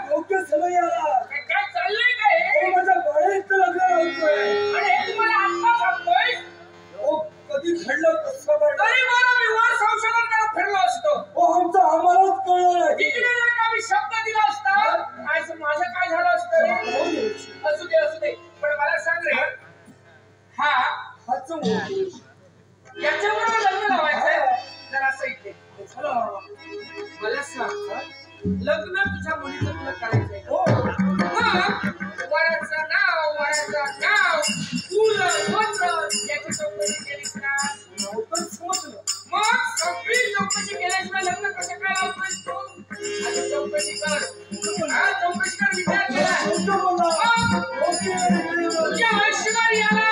योग्य समय आला. काय चाललंय काय? माझ्या बाळेचं लग्न होतोय. आणि हे तुम्हाला आत्ता सांगतोय? कधी घडलं कसं घडलं? तरी बरं मी वर संशोधन करत फिरलो असतो. आमचं आम्हालाच कळलं नाही. तिकडे जर का मी शब्द दिला असता आज माझं काय झालं असतं रे? असू दे पण मला सांग रे, हा याच्याबरोबर लग्न लावायचंय जरा असं इथे मला सांग, लग्न तुझ्या मुलीचं तुला करायचंय? वराचं नाव फुलं पत्र याची चौकशी केलीस का? समजलं. मग सगळी चौकशी केल्याशिवाय लग्न कसं काय लावतोयस तू? आधी चौकशी कर. चौकशी कर, विचार केला तुझ्या आयुष्यभर याला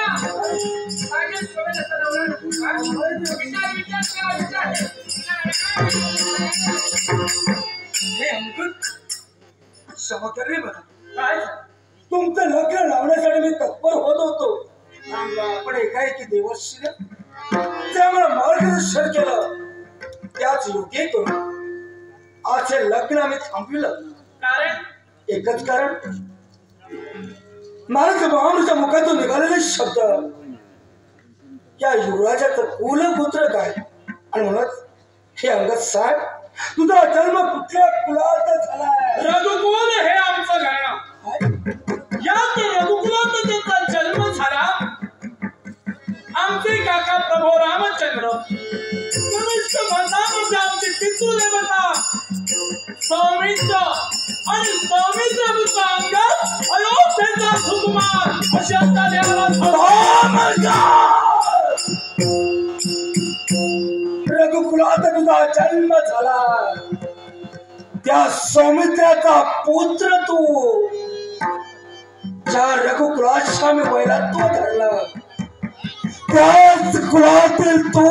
मागेल सोबत नवरा नको. विचार हे अंकुश क्षमा रे मला. काय तुमचं लग्न लावण्यासाठी मी तत्पर होत होतो, पण एकाएकी देवस्थी त्यामुळे मार्गदर्शन केलं. त्याच योग्य करून आज हे लग्न आम्ही थांबविलं. कारण एकच कारण, महाराज महानुच्या मुखातून निघालेले शब्द या युवराजाचं कुलपुत्र काय. आणि म्हणत हे अंगद साहेब, तुझा जन्म कुठल्या कुलात झालाय? रघुकुल हे आमचं घराणं. यात रघुकुलात त्याचा जन्म झाला. आमचे काका प्रभू रामचंद्र कनिष्ठ वंशामध्ये आमचे पितृदेवता सौमित्र आणि सौमित्र अंगद अयोध्येचा सुकुमार अशी आता रघुकुलात तुझा जन्म झाला. त्या सौमित्राचा पुत्र तू. ज्या रघुकुलाच्या मी वैरात तो धरला त्याच कुलातील तू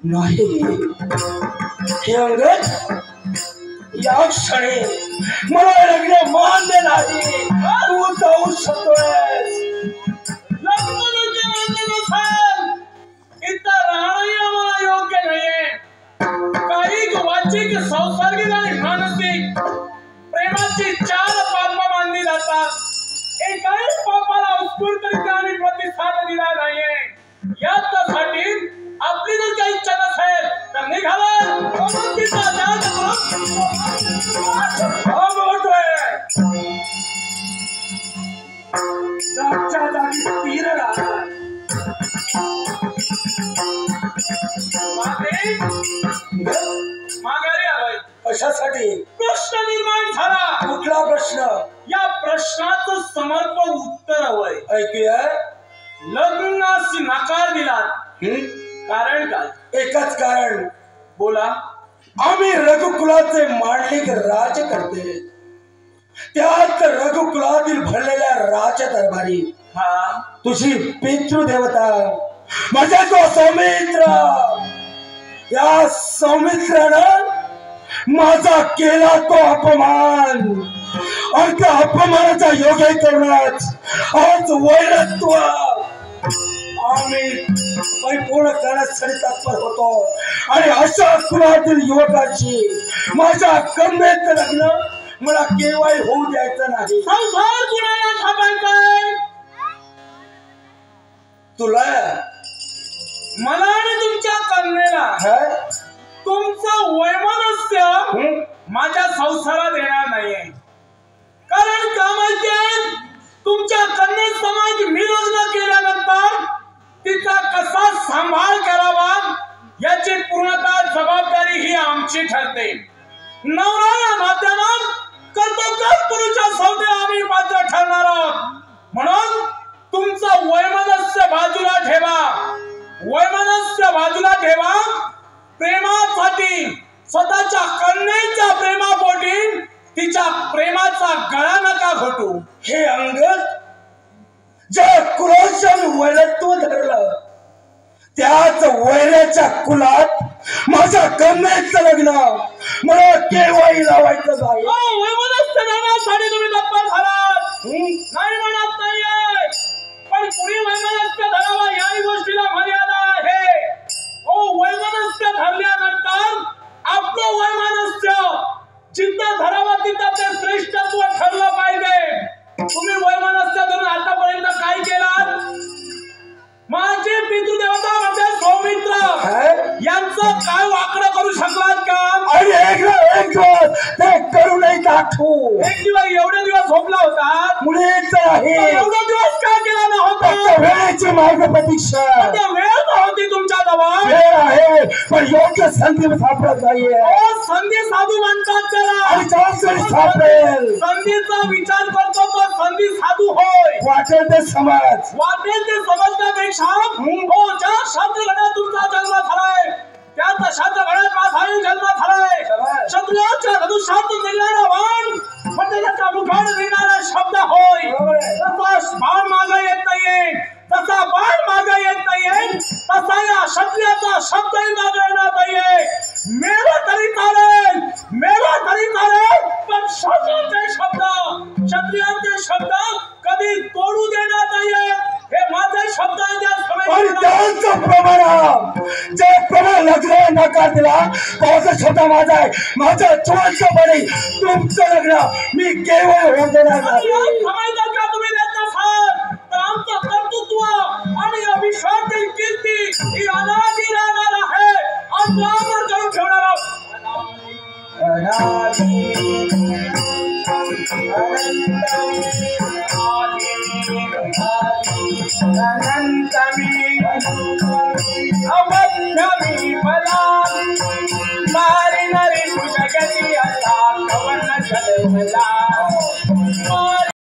नाही. हे अंगद, या क्षणी मला लग्न मान्य नाही. तू जाऊ शकतोय. इथं राहणंही आम्हाला योग्य नाहीये. काही वाचिक, संसर्गिक आणि मानसिक प्रेमाची 4 पाप मानली जातात. एकाही पापाला उत्स्फूर्तरित्या आणि प्रतिसाद दिला नाहीये. यासाठी आपली जर काही इच्छा नसेल तर निघाला जागी स्थिर राहा. माघारी आलोय. कशासाठी? प्रश्न निर्माण झाला. कुठला प्रश्न? या प्रश्नाचं समर्पक उत्तर हवंय. ऐकूया. लग्नाशी नकार दिला कारण काय? एकच कारण. बोला. आम्ही रघुकुलाचे मांडलिक राजकर्ते, त्यात रघुकुलातील भरलेल्या राजदरबारी तुझी पितृदेवता म्हणजे तो सौमित्र. या सौमित्रानं माझा केला तो अपमान, आणि त्या अपमानाचा योग्य करूनच आज वैरत्व आम्ही परिपूर्ण करण्यासाठी तत्पर होतो. आणि अशा कुलातील युवकाची माझ्या कन्येचं लग्न मला केव्हाही होऊ द्यायचं नाही. संसार कुणाला थांबायचाय? तुला, मला आणि तुमच्या कन्येला. तुमचं वैमनस्य माझ्या संसारात येणार नाहीये. कारण का माहितीये, तुमच्या कन्येत समाज मी लग्न केल्यानंतर तिचा कसा सांभाळ करावा याची पूर्णतः जबाबदारी ही आमची ठरते. नवरा या नात्यानं कर्तव्य पुरुषा सौदे आम्ही पात्र ठरणार आहोत. म्हणून तुमचं वैमनस्य बाजूला ठेवा. वैमनस्य बाजूला ठेवा. प्रेमासाठी स्वतःच्या कन्येच्या प्रेमापोटी तिच्या प्रेमाचा गळा नका घोटू. हे अंगद, ज्या कुलाच्या वैरत्व धरलं त्याच वैराच्या कुलात माझ्या कन्येचं लग्न मला केव्हाही लावायचं नाही. वैमनस्य धर्मासाठी तुम्ही तत्पर झालात नाही म्हणत नाहीये, पण पुढे वैमनस्य धरावा याही गोष्टीला मर्यादा आहे. वैमनस्य धरल्यानंतर करू शकलात का? आणि एक दिवस ते करू नाही दाखवू. एक दिवस एवढे दिवस झोपला होता, मुळीच आहे. एवढा दिवस का केला नव्हता? फक्त वेळेची मार्ग प्रतीक्षा. आता वेळ नव्हती तुमच्या जवळ. वेळ आहे पण योग्य संधी सापडत नाहीये. संधी साधू म्हणतात त्याला. आणि जबाबदारी सापडेल. संधीचा विचार करतो तो संधी साधू होय. वाटेल ते समज. वाटेल ते समजण्यापेक्षा ज्या शास्त्रगणात तुमचा जन्म झालाय त्याचा शास्त्रगणात माझाही जन्म झालाय. क्षत्रियांच्या धनुष्यात निघणारा वाण म्हणजे त्याच्या मुखात निघणारा शब्द होय. तसा बाण मागा येत नाहीये, तसा बाण मागा येत नाहीये, तसा या क्षत्रियाचा शब्दही मागा येणार नाहीये. मेला तरी चालेल, मेला तरी चालेल, पण क्षत्रियांचे शब्द कधी तोडू देणार नाहीये. हे माझे शब्द आणि त्यांचं प्रमाण जे प्रमाण लग्न नकार दिला तो शब्द माझा आहे. माझ्या चोळपणे तुमचं लग्न मी केवळ होऊ देणार नाही. का तुम्ही देत नसाल तर आमचं कर्तृत्व आणि अभिषेक कीर्ती ही अनादी राहणार आहे. अमरावर करून ठेवणार आहोत. अनंतमी